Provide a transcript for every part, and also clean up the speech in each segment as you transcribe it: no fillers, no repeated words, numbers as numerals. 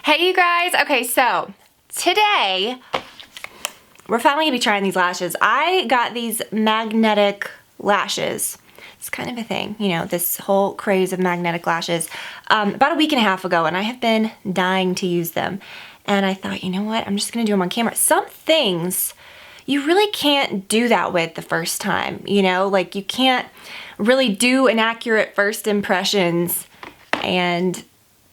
Hey you guys, okay, so today we're finally gonna be trying these lashes. I got these magnetic lashes. It's kind of a thing, you know, this whole craze of magnetic lashes about a week and a half ago, and I have been dying to use them. And I thought, you know what, I'm just gonna do them on camera. Some things you really can't do that with the first time, you know, like you can't really do an accurate first impressions and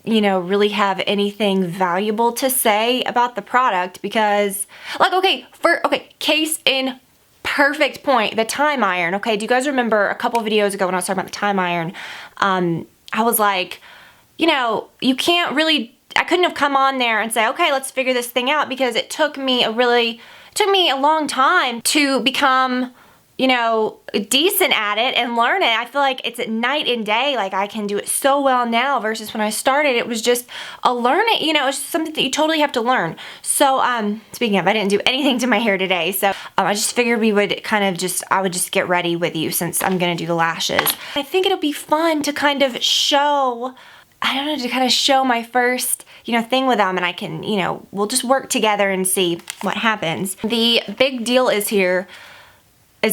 you know, really have anything valuable to say about the product because, like, okay, case in perfect point, the time iron, okay? Do you guys remember a couple videos ago when I was talking about the time iron, I was like, you know, you can't really, I couldn't have come on there and say, okay, let's figure this thing out because it took me a long time to become, you know, decent at it and learn it. I feel like it's night and day. Like I can do it so well now versus when I started, it was just a learning, you know, it's something that you totally have to learn. So, speaking of, I didn't do anything to my hair today. So I just figured we would kind of I would just get ready with you since I'm going to do the lashes. I think it'll be fun to kind of show, I don't know, to kind of show my first, you know, thing with them, and I can, you know, we'll just work together and see what happens. The big deal is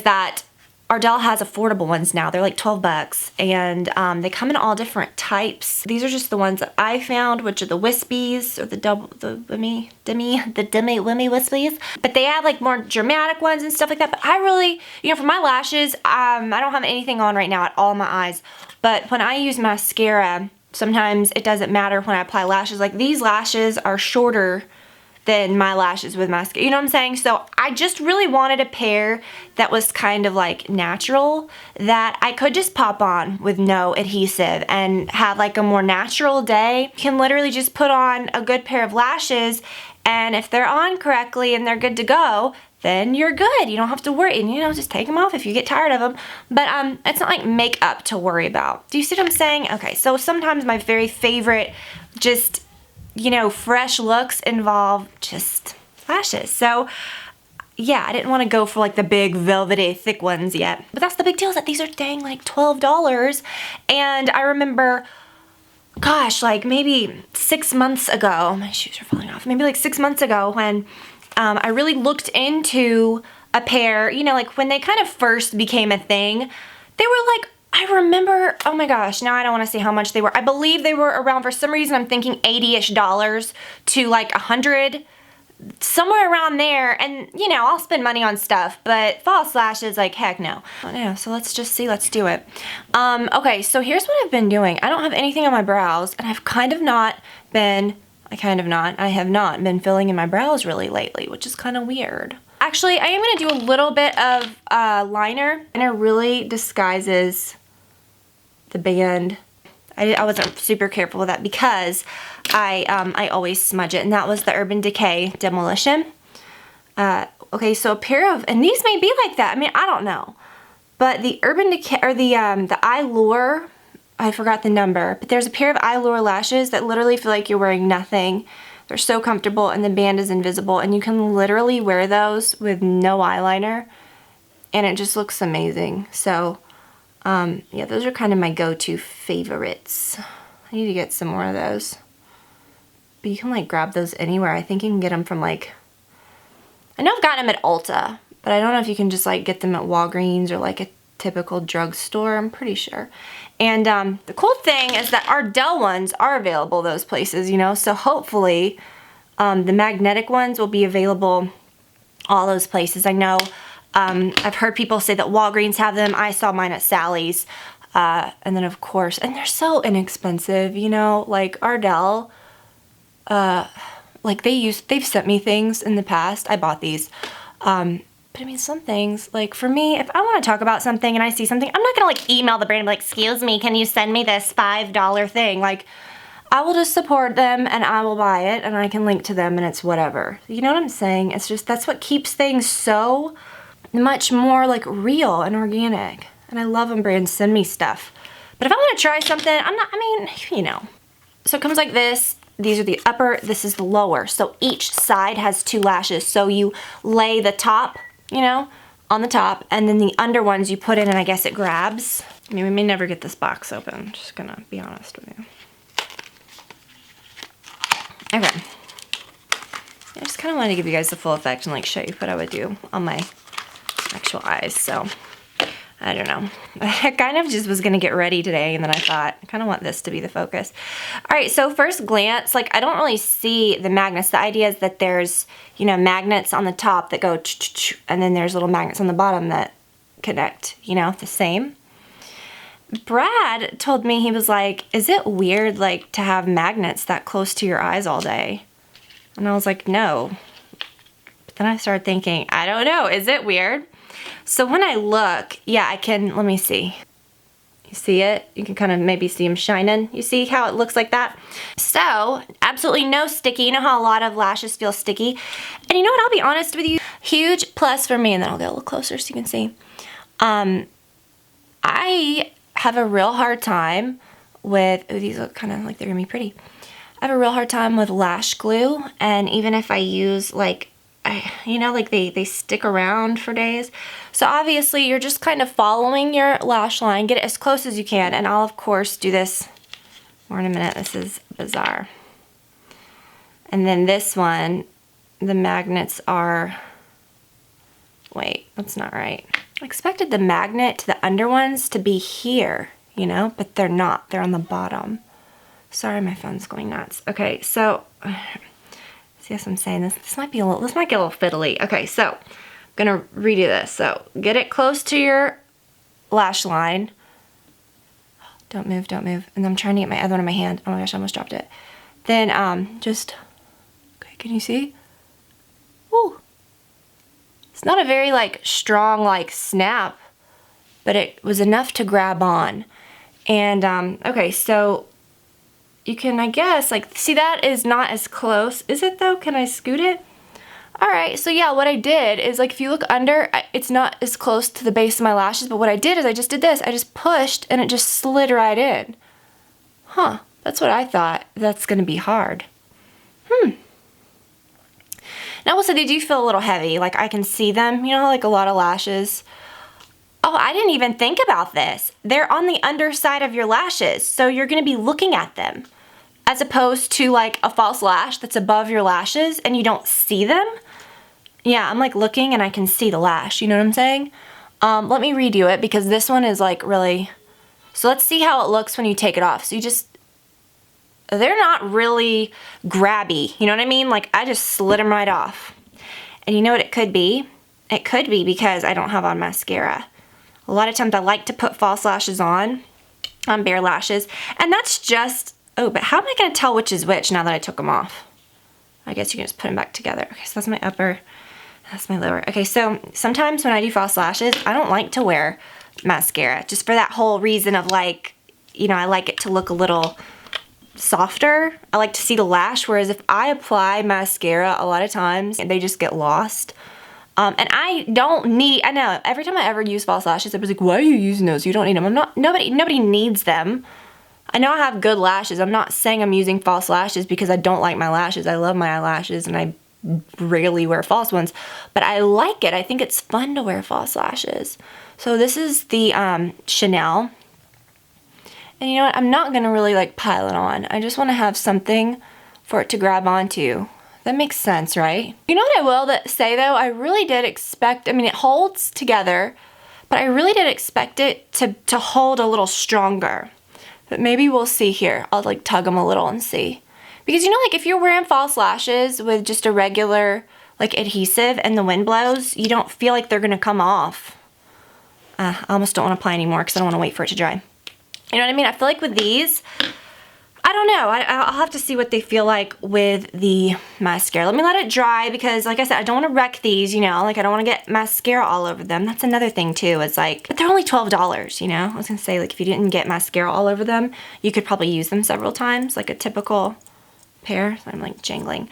that Ardell has affordable ones now. They're like 12 bucks and they come in all different types. These are just the ones that I found, which are the wispies or the demi wispies. But they have like more dramatic ones and stuff like that. But I really, you know, for my lashes, I don't have anything on right now at all in my eyes. But when I use mascara, sometimes it doesn't matter when I apply lashes. Like these lashes are shorter than my lashes with mascara, you know what I'm saying? So I just really wanted a pair that was kind of like natural that I could just pop on with no adhesive and have like a more natural day. You can literally just put on a good pair of lashes, and if they're on correctly and they're good to go, then you're good. You don't have to worry, and you know, just take them off if you get tired of them. But it's not like makeup to worry about. Do you see what I'm saying? Okay, so sometimes my very favorite just, you know, fresh looks involve just lashes. So yeah, I didn't want to go for like the big velvety thick ones yet, but that's the big deal, is that these are dang like $12. And I remember, gosh, like maybe 6 months ago, my shoes are falling off, maybe like 6 months ago when I really looked into a pair, you know, like when they kind of first became a thing, they were like, I remember, oh my gosh, now I don't want to say how much they were. I believe they were around, for some reason I'm thinking $80-ish to like 100, somewhere around there. And you know, I'll spend money on stuff, but false lashes, like heck no. Oh no, so let's just see, let's do it. Okay, so here's what I've been doing. I don't have anything on my brows, and I have not been filling in my brows really lately, which is kind of weird. Actually, I am going to do a little bit of liner, and it really disguises the band. I wasn't super careful with that because I always smudge it, and that was the Urban Decay Demolition. Okay, so a pair of, and these may be like that, I mean, I don't know, but the Urban Decay, or the Allure, I forgot the number, but there's a pair of Allure lashes that literally feel like you're wearing nothing. They're so comfortable, and the band is invisible, and you can literally wear those with no eyeliner, and it just looks amazing. So yeah, those are kind of my go-to favorites. I need to get some more of those. But you can like grab those anywhere. I think you can get them from like, I know I've gotten them at Ulta, but I don't know if you can just like get them at Walgreens or like a typical drugstore. I'm pretty sure. And the cool thing is that Ardell ones are available those places, you know, so hopefully the magnetic ones will be available all those places. I know I've heard people say that Walgreens have them. I saw mine at Sally's. And then of course, and they're so inexpensive, you know, like Ardell, like they've sent me things in the past. I bought these. But I mean, some things, like for me, if I want to talk about something and I see something, I'm not going to like email the brand and be like, excuse me, can you send me this $5 thing? Like, I will just support them and I will buy it and I can link to them and it's whatever. You know what I'm saying? It's just, that's what keeps things so much more like real and organic. And I love when brands send me stuff. But if I want to try something, you know. So it comes like this. These are the upper, this is the lower. So each side has 2 lashes. So you lay the top, you know, on the top, and then the under ones you put in, and I guess it grabs. I mean, we may never get this box open. I'm just gonna be honest with you. Okay. I just kind of wanted to give you guys the full effect and like show you what I would do on my actual eyes. So I don't know. I kind of just was gonna get ready today, and then I thought, I kind of want this to be the focus. All right, so first glance, like I don't really see the magnets. The idea is that there's, you know, magnets on the top that go and then there's little magnets on the bottom that connect, you know, the same. Brad told me, he was like, is it weird like to have magnets that close to your eyes all day? And I was like, no. But then I started thinking, I don't know, is it weird? So when I look, yeah, I can, let me see. You see it? You can kind of maybe see them shining. You see how it looks like that? So, absolutely no sticky. You know how a lot of lashes feel sticky? And you know what, I'll be honest with you, huge plus for me, and then I'll get a little closer so you can see. I have a real hard time with, oh, these look kind of like they're gonna be pretty. I have a real hard time with lash glue, and even if I use like, you know, like they stick around for days. So obviously you're just kind of following your lash line, get it as close as you can, and I'll of course do this more in a minute. This is bizarre. And then this one, the magnets are, wait, that's not right. I expected the magnet to the under ones to be here, you know, but they're not, they're on the bottom. Sorry, my phone's going nuts. Okay, so, see what I'm saying? This might get a little fiddly. Okay, so I'm gonna redo this. So get it close to your lash line. Don't move, don't move. And I'm trying to get my other one in my hand. Oh my gosh, I almost dropped it. Then just, okay, can you see? Ooh. It's not a very like strong like snap, but it was enough to grab on. And okay, so you can, I guess, like, see that is not as close. Is it though? Can I scoot it? All right, so yeah, what I did is like, if you look under, it's not as close to the base of my lashes, but what I did is I just did this. I just pushed and it just slid right in. Huh, that's what I thought. That's gonna be hard. Now also they do feel a little heavy, like I can see them, you know, like a lot of lashes. Oh, I didn't even think about this. They're on the underside of your lashes, so you're gonna be looking at them, as opposed to like a false lash that's above your lashes and you don't see them. Yeah, I'm like looking and I can see the lash, you know what I'm saying? Let me redo it because this one is like really, so let's see how it looks when you take it off. So you just, they're not really grabby, you know what I mean? Like I just slid them right off. And you know what it could be? It could be because I don't have on mascara. A lot of times I like to put false lashes on bare lashes, and that's just, oh, but how am I gonna tell which is which now that I took them off? I guess you can just put them back together. Okay, so that's my upper, that's my lower. Okay, so sometimes when I do false lashes, I don't like to wear mascara, just for that whole reason of like, you know, I like it to look a little softer. I like to see the lash, whereas if I apply mascara, a lot of times they just get lost. And I don't need, I know, every time I ever use false lashes, I was like, why are you using those? You don't need them. I'm not, nobody needs them. I know I have good lashes. I'm not saying I'm using false lashes because I don't like my lashes. I love my eyelashes and I rarely wear false ones, but I like it. I think it's fun to wear false lashes. So this is the Chanel. And you know what? I'm not gonna really like pile it on. I just wanna have something for it to grab onto. That makes sense, right? You know what I will say though? I really did expect, I mean, it holds together, but I really did expect it to hold a little stronger. But maybe we'll see here. I'll like tug them a little and see. Because you know, like if you're wearing false lashes with just a regular like adhesive and the wind blows, you don't feel like they're gonna come off. I almost don't wanna apply anymore because I don't wanna wait for it to dry. You know what I mean? I feel like with these, I don't know. I'll have to see what they feel like with the mascara. Let me let it dry because, like I said, I don't want to wreck these, you know? Like, I don't want to get mascara all over them. That's another thing, too. It's like, but they're only $12, you know? I was going to say, like, if you didn't get mascara all over them, you could probably use them several times, like a typical pair. So I'm, like, jangling.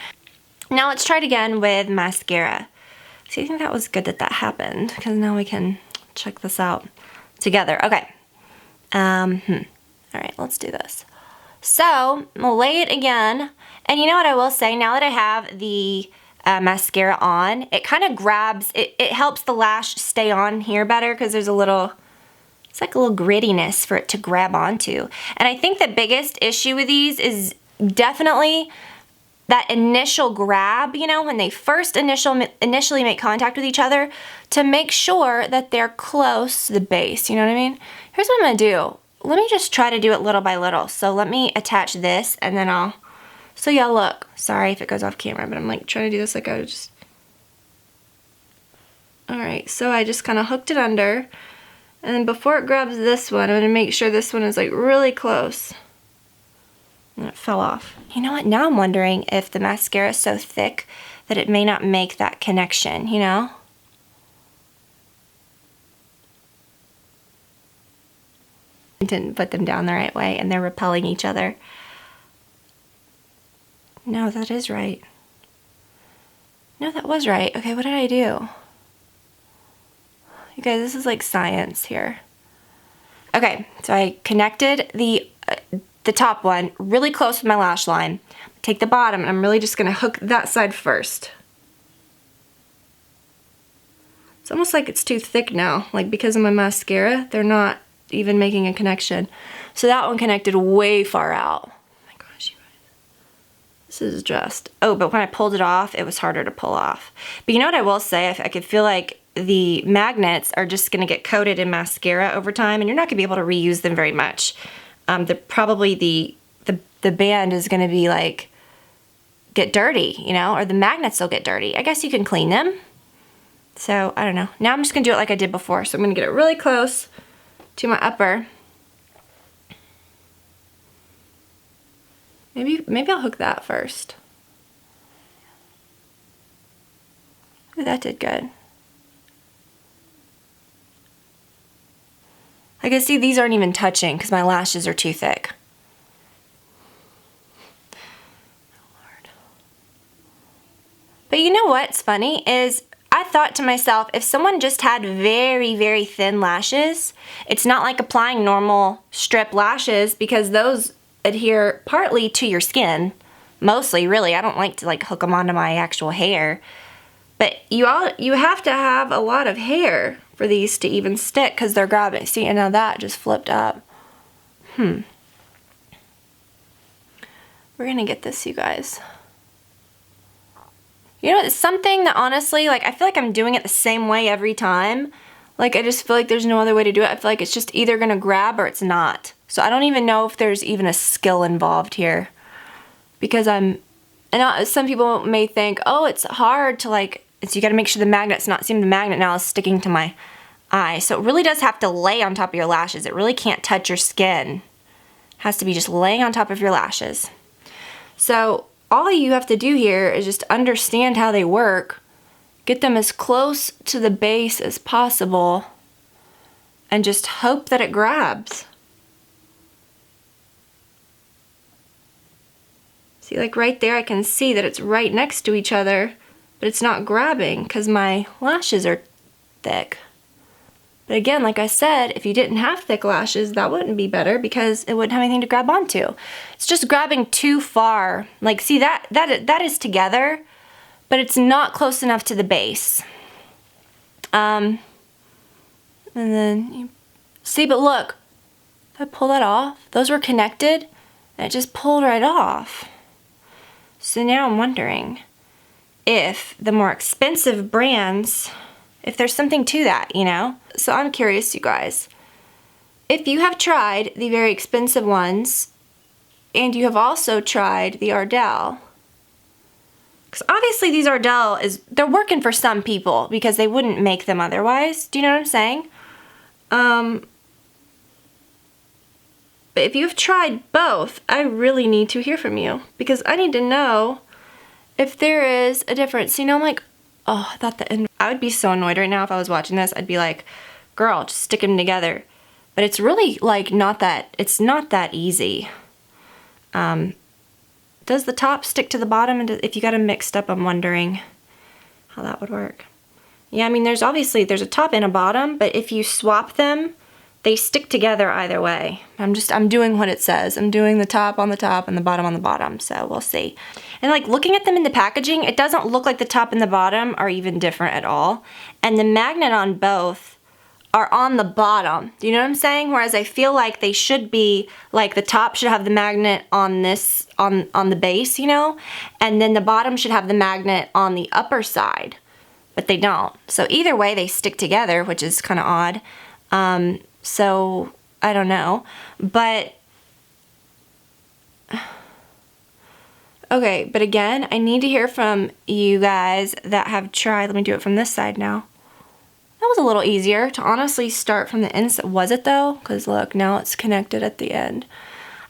Now, let's try it again with mascara. See, I think that was good that that happened because now we can check this out together. Okay. All right, let's do this. So, I'm gonna lay it again, and you know what I will say, now that I have the mascara on, it kind of grabs, it helps the lash stay on here better because there's a little, it's like a little grittiness for it to grab onto. And I think the biggest issue with these is definitely that initial grab, you know, when they first initially make contact with each other, to make sure that they're close to the base, you know what I mean? Here's what I'm gonna do. Let me just try to do it little by little. So let me attach this and then so yeah, look, sorry if it goes off camera, but I'm like trying to do this like I just, all right, so I just kind of hooked it under, and then before it grabs this one, I'm gonna make sure this one is like really close. And it fell off. You know what, now I'm wondering if the mascara is so thick that it may not make that connection, you know? Didn't put them down the right way and they're repelling each other. No, that is right. No, that was right. Okay, what did I do? You guys, this is like science here. Okay, so I connected the top one really close with my lash line. Take the bottom and I'm really just gonna hook that side first. It's almost like it's too thick now, like because of my mascara, they're not even making a connection. So that one connected way far out. Oh my gosh, you guys. This is just, oh, but when I pulled it off, it was harder to pull off. But you know what I will say, I could feel like the magnets are just gonna get coated in mascara over time and you're not gonna be able to reuse them very much. Probably the band is gonna be like, get dirty, you know, or the magnets will get dirty. I guess you can clean them. So, I don't know. Now I'm just gonna do it like I did before. So I'm gonna get it really close to my upper. Maybe I'll hook that first. Ooh, that did good. I can see these aren't even touching because my lashes are too thick. Lord. But you know what's funny is I thought to myself, if someone just had very, very thin lashes, it's not like applying normal strip lashes because those adhere partly to your skin, mostly really. I don't like to like hook them onto my actual hair. But you have to have a lot of hair for these to even stick because they're grabbing. See, and now that just flipped up. We're gonna get this, you guys. You know, it's something that honestly, like I feel like I'm doing it the same way every time. Like I just feel like there's no other way to do it. I feel like it's just either gonna grab or it's not. So I don't even know if there's even a skill involved here. Because I know some people may think, oh, it's hard to like, you gotta make sure the magnet's not, see the magnet now is sticking to my eye. So it really does have to lay on top of your lashes. It really can't touch your skin. It has to be just laying on top of your lashes. So all you have to do here is just understand how they work, get them as close to the base as possible, and just hope that it grabs. See, like right there I can see that it's right next to each other, but it's not grabbing because my lashes are thick. But again, like I said, if you didn't have thick lashes, that wouldn't be better because it wouldn't have anything to grab onto. It's just grabbing too far. Like, see, that is together, but it's not close enough to the base. And then, see, but look, if I pull that off, those were connected, and it just pulled right off. So now I'm wondering if the more expensive brands, if there's something to that, you know? So I'm curious, you guys. If you have tried the very expensive ones, and you have also tried the Ardell, because obviously these Ardell they're working for some people because they wouldn't make them otherwise. Do you know what I'm saying? But if you've tried both, I really need to hear from you because I need to know if there is a difference. You know, I'm like, oh, I thought I would be so annoyed right now if I was watching this. I'd be like, girl, just stick them together. But it's really like it's not that easy. Does the top stick to the bottom? And if you got them mixed up, I'm wondering how that would work. Yeah, I mean, there's a top and a bottom, but if you swap them, they stick together either way. I'm doing what it says. I'm doing the top on the top and the bottom on the bottom, so we'll see. And like looking at them in the packaging, it doesn't look like the top and the bottom are even different at all. And the magnet on both are on the bottom. Do you know what I'm saying? Whereas I feel like they should be, like the top should have the magnet on this, on the base, you know? And then the bottom should have the magnet on the upper side, but they don't. So either way, they stick together, which is kind of odd. So I don't know, but okay, but again, I need to hear from you guys that have tried. Let me do it from this side now. That was a little easier to honestly start from the inside. Was it though? Because look, now it's connected at the end.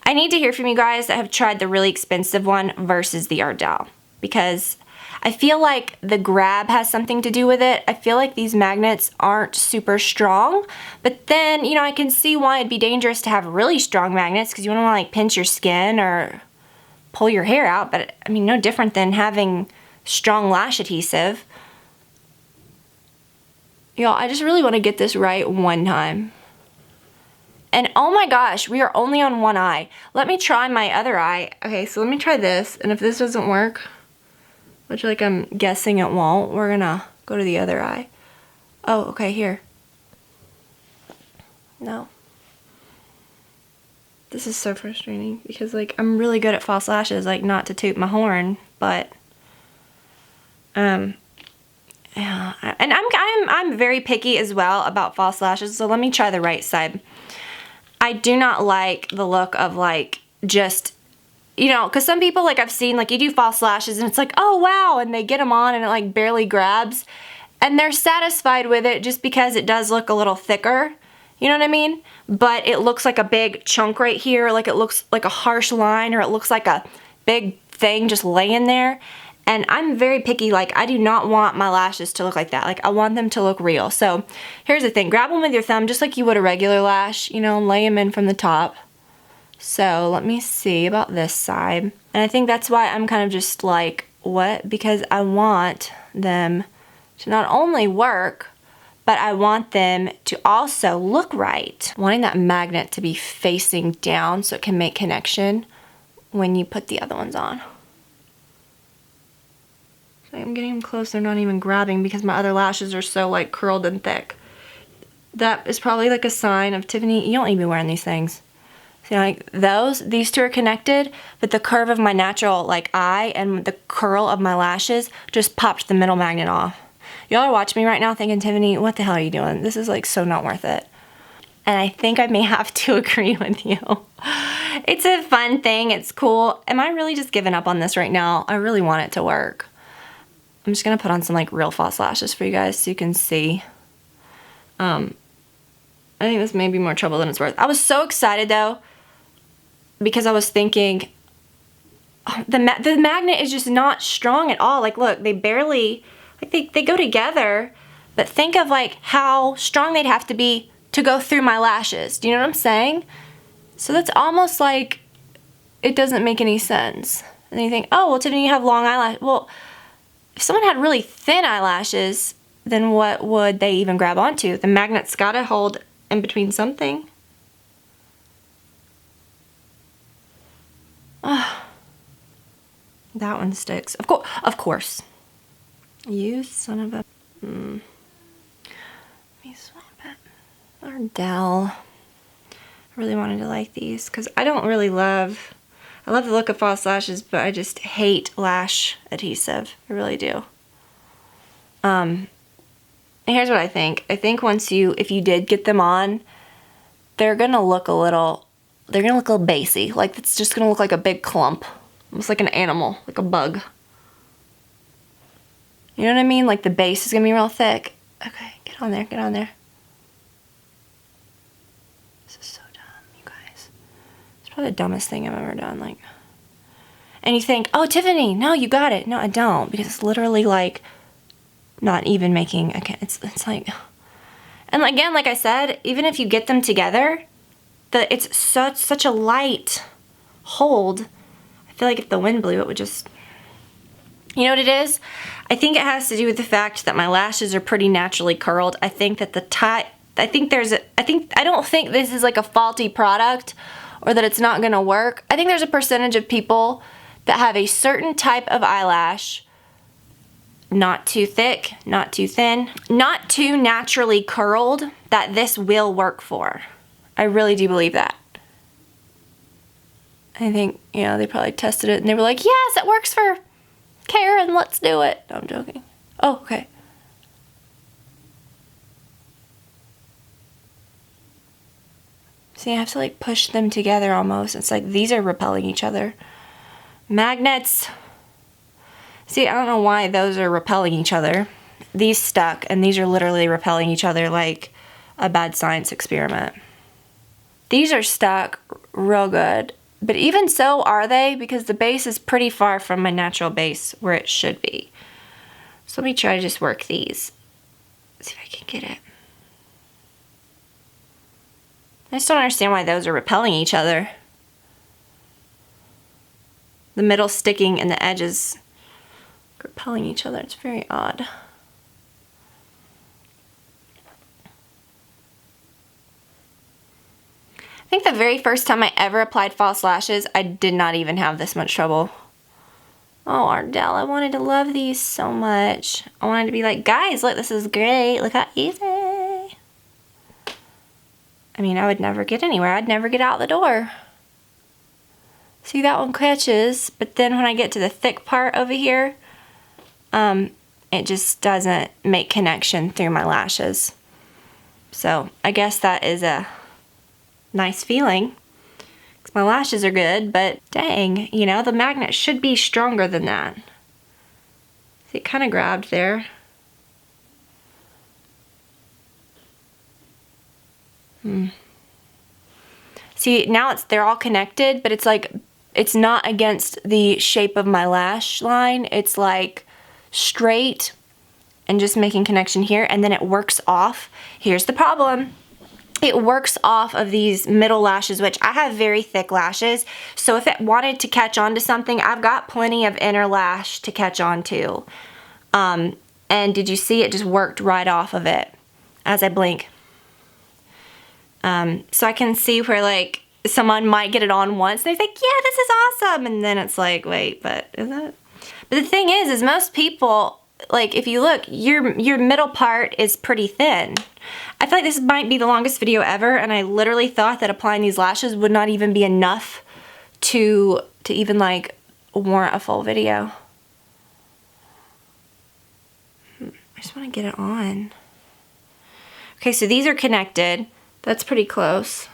I need to hear from you guys that have tried the really expensive one versus the Ardell, because I feel like the grab has something to do with it. I feel like these magnets aren't super strong, but then, you know, I can see why it'd be dangerous to have really strong magnets, because you wouldn't want to like pinch your skin or pull your hair out. But I mean, no different than having strong lash adhesive. Y'all, I just really want to get this right one time. And oh my gosh, we are only on one eye. Let me try my other eye. Okay, so let me try this, and if this doesn't work, which like I'm guessing it won't, we're gonna go to the other eye. Oh, okay, here. No. This is so frustrating because like I'm really good at false lashes, like not to toot my horn, but yeah, and I'm very picky as well about false lashes, so let me try the right side. I do not like the look of like just, you know, because some people, like I've seen, like you do false lashes and it's like, oh wow, and they get them on and it like barely grabs, and they're satisfied with it just because it does look a little thicker, you know what I mean? But it looks like a big chunk right here, like it looks like a harsh line, or it looks like a big thing just laying there. And I'm very picky, like I do not want my lashes to look like that. Like I want them to look real. So here's the thing, grab them with your thumb just like you would a regular lash, you know, lay them in from the top. So let me see about this side. And I think that's why I'm kind of just like, what? Because I want them to not only work, but I want them to also look right. Wanting that magnet to be facing down so it can make connection when you put the other ones on. I'm getting them close, they're not even grabbing because my other lashes are so like curled and thick. That is probably like a sign of Tiffany, you don't need to be wearing these things. See, like these two are connected, but the curve of my natural like eye and the curl of my lashes just popped the middle magnet off. Y'all are watching me right now thinking, Tiffany, what the hell are you doing? This is like so not worth it. And I think I may have to agree with you. It's a fun thing, it's cool. Am I really just giving up on this right now? I really want it to work. I'm just gonna put on some like real false lashes for you guys so you can see. I think this may be more trouble than it's worth. I was so excited though, because I was thinking, oh, the magnet is just not strong at all. Like look, they barely, like they go together, but think of like how strong they'd have to be to go through my lashes. Do you know what I'm saying? So that's almost like, it doesn't make any sense. And you think, oh, well Tiffany, you have long eyelashes. Well, if someone had really thin eyelashes, then what would they even grab onto? The magnet's gotta hold in between something. Oh, that one sticks. Of course. You son of a... Let me swap it. Ardell. I really wanted to like these because I don't really love... I love the look of false lashes, but I just hate lash adhesive. I really do. And here's what I think. I think if you did get them on, they're gonna look a little bassy. Like it's just gonna look like a big clump. Almost like an animal, like a bug. You know what I mean? Like the base is gonna be real thick. Okay, get on there, get on there. This is so dumb, you guys. It's probably the dumbest thing I've ever done. Like, and you think, oh Tiffany, no, you got it. No, I don't, because it's literally like not even making. Okay, it's like, and again, like I said, even if you get them together, it's such a light hold. I feel like if the wind blew, it would just. You know what it is? I think it has to do with the fact that my lashes are pretty naturally curled. I think that I don't think this is like a faulty product or that it's not gonna work. I think there's a percentage of people that have a certain type of eyelash not too thick, not too thin, not too naturally curled, that this will work for. I really do believe that. I think, you know, they probably tested it and they were like, yes, it works for Karen, let's do it. No, I'm joking. Oh, okay. See, I have to like push them together almost. It's like these are repelling each other. Magnets. See, I don't know why those are repelling each other. These stuck and these are literally repelling each other like a bad science experiment. These are stuck real good. But even so, are they? Because the base is pretty far from my natural base where it should be. So let me try to just work these. See if I can get it. I just don't understand why those are repelling each other. The middle sticking and the edges repelling each other. It's very odd. I think the very first time I ever applied false lashes, I did not even have this much trouble. Oh, Ardell, I wanted to love these so much. I wanted to be like, guys, look, this is great. Look how easy. I mean, I would never get anywhere. I'd never get out the door. See, that one catches, but then when I get to the thick part over here, it just doesn't make connection through my lashes. So I guess that is a nice feeling, because my lashes are good, but dang, you know, the magnet should be stronger than that. See, it kind of grabbed there. See, now they're all connected, but it's like, it's not against the shape of my lash line. It's like straight and just making connection here, and then it works off. Here's the problem. It works off of these middle lashes, which I have very thick lashes. So if it wanted to catch on to something, I've got plenty of inner lash to catch on to. And did you see it just worked right off of it as I blink? So I can see where like someone might get it on once. They're like, yeah, this is awesome. And then it's like, wait, but is it? But the thing is most people, like if you look, your middle part is pretty thin. I feel like this might be the longest video ever, and I literally thought that applying these lashes would not even be enough to even like warrant a full video. I just want to get it on. Okay, so these are connected. That's pretty close.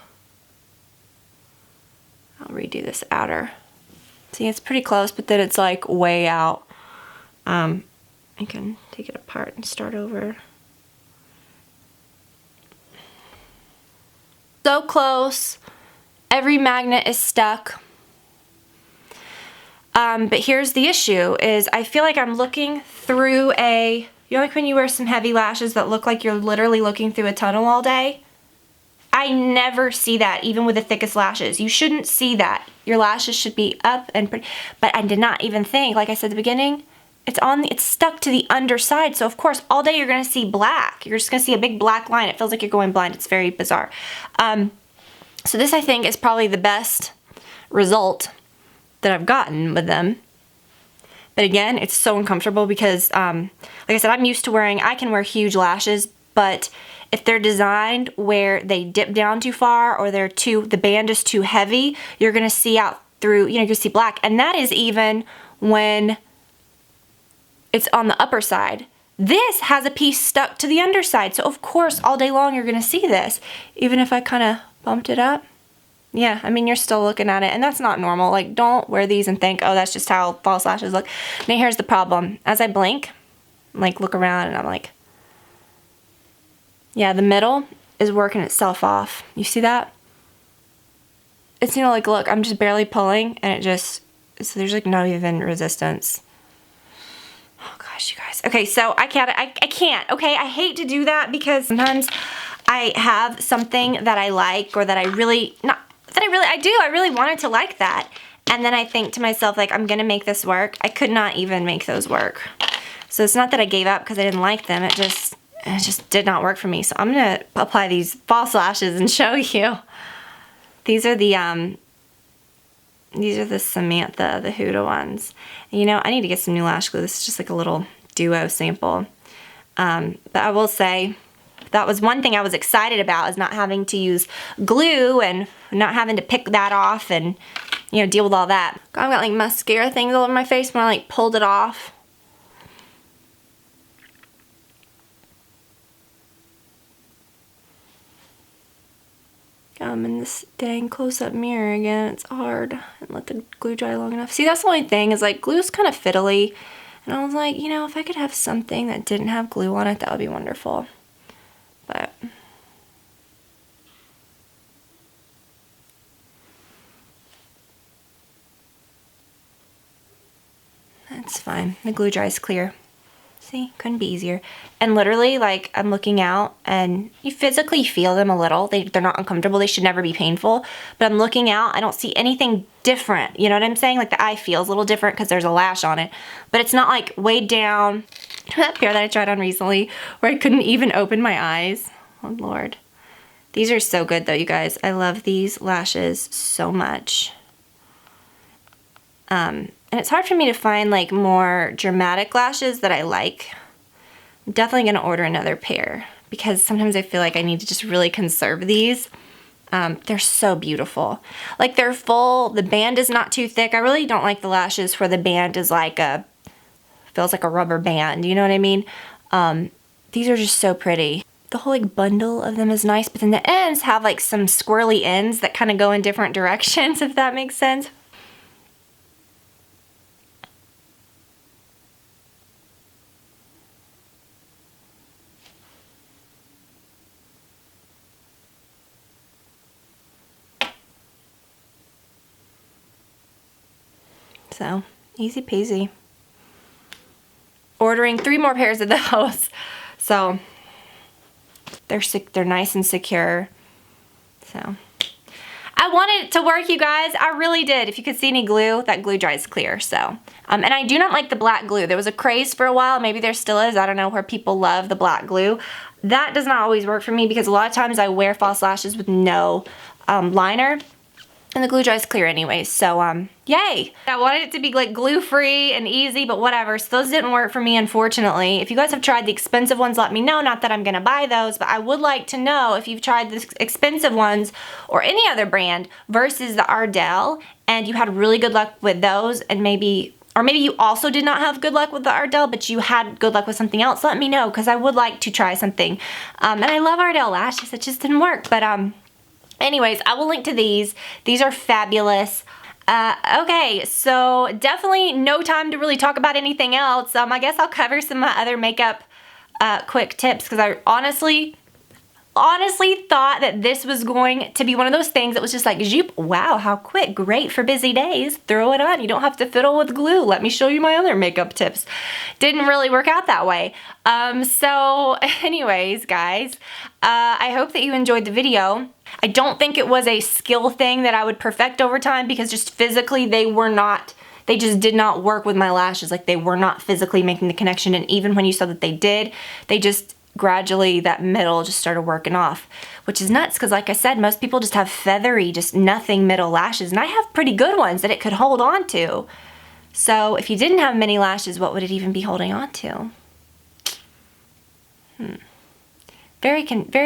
I'll redo this outer. See, it's pretty close, but then it's like way out. I can take it apart and start over. So close. Every magnet is stuck. But here's the issue is I feel like I'm looking through you know, like when you wear some heavy lashes that look like you're literally looking through a tunnel all day? I never see that, even with the thickest lashes. You shouldn't see that. Your lashes should be up and pretty, but I did not even think, like I said at the beginning, it's stuck to the underside, so of course all day you're gonna see black. You're just gonna see a big black line. It feels like you're going blind. It's very bizarre. So this I think is probably the best result that I've gotten with them. But again, it's so uncomfortable because, like I said, I'm used to I can wear huge lashes, but if they're designed where they dip down too far or the band is too heavy, you're gonna see out through, you know, you're gonna see black. And that is even when it's on the upper side. This has a piece stuck to the underside, so of course all day long you're gonna see this. Even if I kind of bumped it up. Yeah, I mean, you're still looking at it, and that's not normal. Like, don't wear these and think, oh, that's just how false lashes look. Now here's the problem. As I blink, like look around and I'm like, yeah, the middle is working itself off. You see that? It's, you know, like, look, I'm just barely pulling and it just, so there's like not even resistance. Oh gosh, you guys. Okay, so I can't, okay? I hate to do that because sometimes I have something that I like or that I really wanted to like that. And then I think to myself, like, I'm gonna make this work. I could not even make those work. So it's not that I gave up because I didn't like them. It just did not work for me. So I'm gonna apply these false lashes and show you. These are the Samantha, the Huda ones. And, you know, I need to get some new lash glue. This is just like a little duo sample. But I will say that was one thing I was excited about, is not having to use glue and not having to pick that off and, you know, deal with all that. I've got like mascara things all over my face when I like pulled it off. In this dang close-up mirror again, it's hard. And let the glue dry long enough. See, that's the only thing, is like glue's kind of fiddly. And I was like, you know, if I could have something that didn't have glue on it, that would be wonderful. But that's fine. The glue dries clear. See, couldn't be easier. And literally, like, I'm looking out and you physically feel them a little. They're not uncomfortable. They should never be painful. But I'm looking out, I don't see anything different. You know what I'm saying? Like, the eye feels a little different because there's a lash on it. But it's not like weighed down. That pair that I tried on recently where I couldn't even open my eyes. Oh, Lord. These are so good, though, you guys. I love these lashes so much. And it's hard for me to find like more dramatic lashes that I like. I'm definitely gonna order another pair because sometimes I feel like I need to just really conserve these. They're so beautiful. Like, they're full, the band is not too thick. I really don't like the lashes where the band is like feels like a rubber band, you know what I mean? These are just so pretty. The whole like bundle of them is nice, but then the ends have like some squirrely ends that kind of go in different directions, if that makes sense. So, easy peasy. Ordering 3 more pairs of those. So, they're nice and secure. So, I wanted it to work, you guys. I really did. If you could see any glue, that glue dries clear. So, and I do not like the black glue. There was a craze for a while, maybe there still is, I don't know, where people love the black glue. That does not always work for me because a lot of times I wear false lashes with no liner. And the glue dries clear anyway, so yay! I wanted it to be like glue-free and easy, but whatever. So those didn't work for me, unfortunately. If you guys have tried the expensive ones, let me know. Not that I'm gonna buy those, but I would like to know if you've tried the expensive ones or any other brand versus the Ardell, and you had really good luck with those, and maybe, or maybe you also did not have good luck with the Ardell, but you had good luck with something else. Let me know, because I would like to try something. And I love Ardell lashes. It just didn't work, but anyways, I will link to these. These are fabulous. Okay, so definitely no time to really talk about anything else. I guess I'll cover some of my other makeup quick tips because I honestly thought that this was going to be one of those things that was just like, zoop, wow, how quick, great for busy days, throw it on, you don't have to fiddle with glue, let me show you my other makeup tips. Didn't really work out that way. So anyways, guys, I hope that you enjoyed the video. I don't think it was a skill thing that I would perfect over time because just physically they just did not work with my lashes. Like, they were not physically making the connection, and even when you saw that they did, they just gradually, that middle just started working off, which is nuts because like I said, most people just have feathery, just nothing middle lashes, and I have pretty good ones that it could hold on to. So if you didn't have many lashes, what would it even be holding on to? Very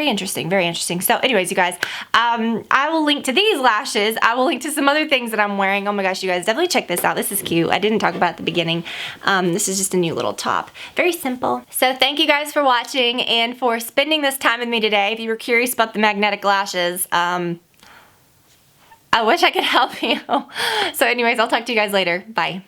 interesting, very interesting. So anyways, you guys, I will link to these lashes. I will link to some other things that I'm wearing. Oh my gosh, you guys, definitely check this out. This is cute. I didn't talk about it at the beginning. This is just a new little top. Very simple. So thank you guys for watching and for spending this time with me today. If you were curious about the magnetic lashes, I wish I could help you. So anyways, I'll talk to you guys later. Bye.